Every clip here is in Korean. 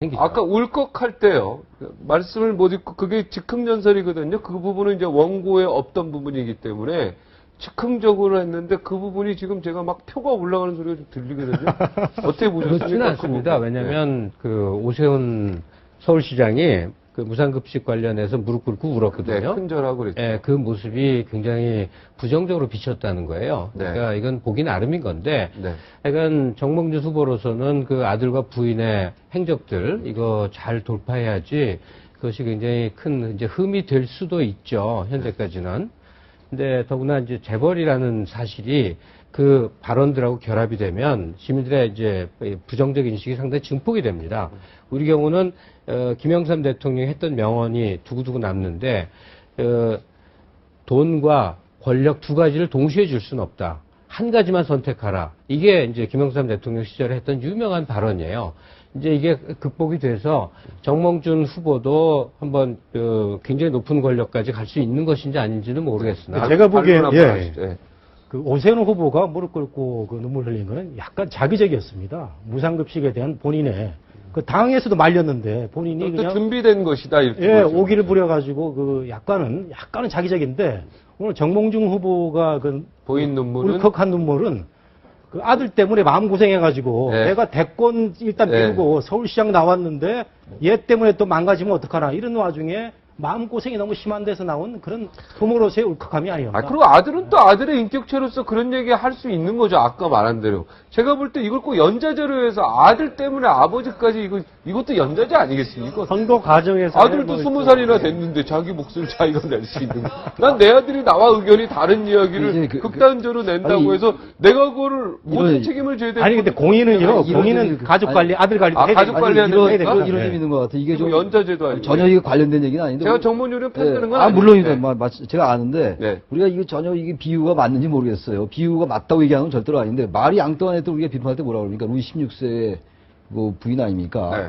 생기죠. 아까 울컥할 때요. 말씀을 못 읽고 그게 즉흥연설이거든요. 그 부분은 이제 원고에 없던 부분이기 때문에 즉흥적으로 했는데 그 부분이 지금 제가 막 표가 올라가는 소리가 좀 들리거든요. 어떻게 보셨습니까? 그렇지는 않습니다. 왜냐하면 그 오세훈 서울시장이 그 무상급식 관련해서 무릎 꿇고 울었거든요. 네, 큰절하고 그랬죠. 예, 그 모습이 굉장히 부정적으로 비쳤다는 거예요. 네. 그러니까 이건 보기 나름인 건데, 네. 약간 정몽준 후보로서는 그 아들과 부인의 행적들 이거 잘 돌파해야지 그것이 굉장히 큰 이제 흠이 될 수도 있죠. 현재까지는. 근데 더구나 이제 재벌이라는 사실이 그 발언들하고 결합이 되면 시민들의 이제 부정적 인식이 상당히 증폭이 됩니다. 우리 경우는 김영삼 대통령이 했던 명언이 두고두고 남는데 돈과 권력 두 가지를 동시에 줄 수는 없다. 한 가지만 선택하라. 이게 이제 김영삼 대통령 시절에 했던 유명한 발언이에요. 이제 이게 극복이 돼서 정몽준 후보도 한번 굉장히 높은 권력까지 갈 수 있는 것인지 아닌지는 모르겠으나 제가 보기엔 예. 그 오세훈 후보가 무릎 꿇고 그 눈물 흘린 거는 약간 자기적이었습니다. 무상급식에 대한 본인의 그 당에서도 말렸는데 본인이 또 그냥 준비된 것이다 이렇게 예, 보죠. 오기를 부려가지고 그 약간은 자기적인데 오늘 정몽준 후보가 그 보인 눈물은 울컥한 눈물은 그 아들 때문에 마음 고생해가지고 네. 내가 대권 일단 네. 밀고 서울시장 나왔는데 얘 때문에 또 망가지면 어떡하나 이런 와중에 마음 고생이 너무 심한 데서 나온 그런 부모로서의 울컥함이 아니었나. 그리고 아들은 또 아들의 인격체로서 그런 얘기 할 수 있는 거죠. 아까 말한 대로. 제가 볼 때 이걸 꼭 연자제로 해서 아들 때문에 아버지까지 이것도 연자제 아니겠습니까? 선거 과정에서 아들도 20살이나 됐는데 자기 목소리 자기가 낼 수 있는 거. 난 내 아들이 나와 의견이 다른 이야기를 극단적으로 낸다고 아니, 해서 내가 그거를 모든 책임을 져야 되는 아니 근데 공인은요. 공인은 가족 관리, 아들 관리 아, 가족 관리하는 해야 거니까? 됩니다. 이런 의미 있는 것 같아. 이게 좀 연자제도 아니고. 전혀 이게 관련된 얘기는 아닌데. 제가 정문율을 편드는 건 물론입니다. 아닌데. 제가 아는데 네. 우리가 이거 전혀 이게 비유가 맞는지 모르겠어요. 비유가 맞다고 얘기하는 건 절대로 아닌데 말이 양떠한 애들 우리가 비판할 때 뭐라 그럽니까? 루이 16세의 뭐 부인 아닙니까? 네.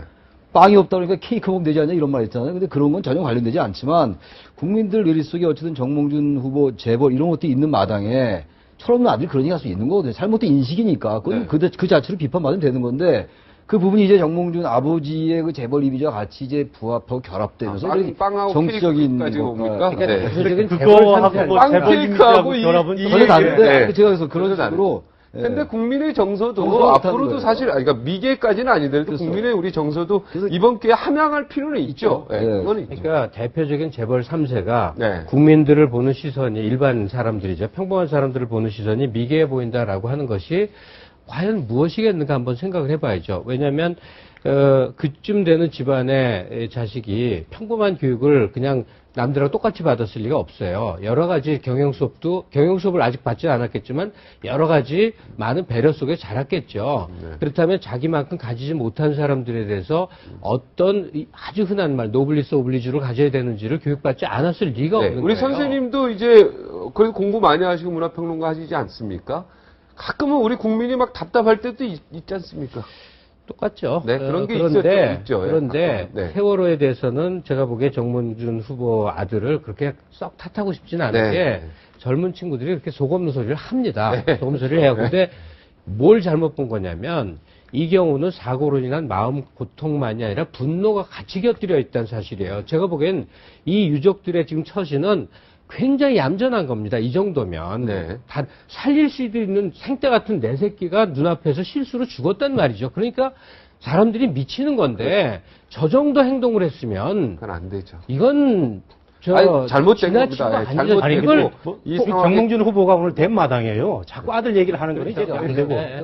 빵이 없다 그러니까 케이크 먹으면 되지 않냐 이런 말 있잖아요. 근데 그런 건 전혀 관련되지 않지만 국민들 의리 속에 어쨌든 정몽준 후보 재벌 이런 것도 있는 마당에 철없는 아들이 그런 얘기 할 수 있는 거거든요. 잘못된 인식이니까. 그건 네. 그 자체로 비판받으면 되는 건데 그 부분이 이제 정몽준 아버지의 그 재벌 이미지와 같이 이제 부합하고 결합되면서 빵하고 정치적인 케이크까지 거- 옵니까? 그러니까 네. 대표적인 그거하고 재벌 뭐 빵 재벌 케이크하고 이미지하고 결합은 전혀 다른데 네. 제가 그래서 그런 전혀 식으로 근데 국민의 정서도 정서가 앞으로도 못하는 사실, 거예요. 그러니까 미개까지는 아니더라도 그래서. 국민의 우리 정서도 그래서. 이번 기회에 함양할 필요는 있죠. 네, 네. 그건 있죠. 그러니까 대표적인 재벌 3세가 네. 국민들을 보는 시선이 일반 사람들이죠. 평범한 사람들을 보는 시선이 미개해 보인다라고 하는 것이 과연 무엇이겠는가 한번 생각을 해봐야죠. 왜냐하면 그쯤 되는 집안의 자식이 평범한 교육을 그냥 남들하고 똑같이 받았을 리가 없어요. 여러 가지 경영 수업을 아직 받지 않았겠지만 여러 가지 많은 배려 속에 자랐겠죠. 네. 그렇다면 자기만큼 가지지 못한 사람들에 대해서 어떤 아주 흔한 말 노블리스 오블리주를 가져야 되는지를 교육받지 않았을 리가 네, 없는 우리 거예요. 선생님도 이제 그래도 공부 많이 하시고 문화평론가 하시지 않습니까? 가끔은 우리 국민이 막 답답할 때도 있지 않습니까? 똑같죠. 네, 그런 게 그런데, 있죠. 예, 그런데 네. 세월호에 대해서는 제가 보기에 정몽준 후보 아들을 그렇게 썩 탓하고 싶지는 않은 네. 게 젊은 친구들이 그렇게 속 없는 소리를 합니다. 네. 속 없는 소리를 해요. 근데 뭘 잘못 본 거냐면 이 경우는 사고로 인한 마음 고통만이 아니라 분노가 같이 곁들여 있다는 사실이에요. 제가 보기엔 이 유족들의 지금 처지는 굉장히 얌전한 겁니다. 이 정도면. 네. 다 살릴 수도 있는 생떼 같은 내 새끼가 눈앞에서 실수로 죽었단 말이죠. 그러니까 사람들이 미치는 건데 저 정도 행동을 했으면 그건 안 되죠. 이건 아니, 잘못된 지나친 겁니다. 거 예, 아니죠. 잘못된 이걸 거고. 정몽준 후보가 오늘 된 마당이에요. 자꾸 아들 얘기를 하는 거는 이제 그렇죠. 안 되고. 네.